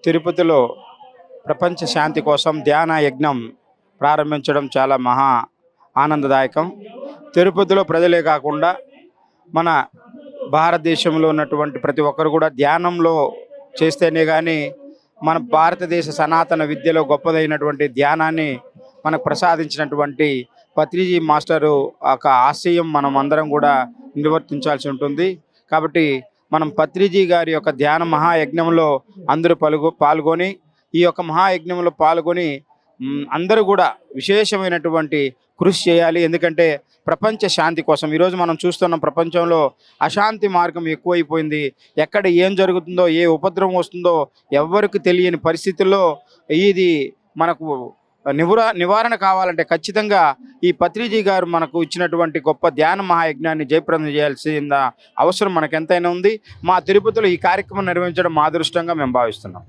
తిరుపతిలో ప్రపంచ శాంతి కోసం ధ్యాన యజ్ఞం ప్రారంభించడం చాలా మహా ఆనందదాయకం. తిరుపతిలో ప్రజలే కాకుండా మన భారతదేశంలో ఉన్నటువంటి ప్రతి ఒక్కరు కూడా ధ్యానంలో చేస్తేనే కానీ మన భారతదేశ సనాతన విద్యలో గొప్పదైనటువంటి ధ్యానాన్ని మనకు ప్రసాదించినటువంటి పత్రిజీ మాస్టరు ఒక ఆశయం మనం అందరం కూడా నిర్వర్తించాల్సి ఉంటుంది. కాబట్టి మనం పత్రిజీ గారి యొక్క ధ్యాన మహాయజ్ఞంలో అందరూ పాల్గొని ఈ యొక్క మహాయజ్ఞంలో పాల్గొని అందరూ కూడా విశేషమైనటువంటి కృషి చేయాలి. ఎందుకంటే ప్రపంచ శాంతి కోసం ఈరోజు మనం చూస్తున్న ప్రపంచంలో అశాంతి మార్గం ఎక్కువైపోయింది. ఎక్కడ ఏం జరుగుతుందో, ఏ ఉపద్రవం వస్తుందో ఎవరికి తెలియని పరిస్థితుల్లో ఇది మనకు నివారణ కావాలంటే ఖచ్చితంగా ఈ పత్రిజీ గారు మనకు ఇచ్చినటువంటి గొప్ప ధ్యాన మహాయజ్ఞాన్ని జయప్రదం చేయాల్సిన అవసరం మనకు ఎంతైనా ఉంది. మా తిరుపతిలో ఈ కార్యక్రమం నిర్వహించడం మా అదృష్టంగా మేము భావిస్తున్నాం.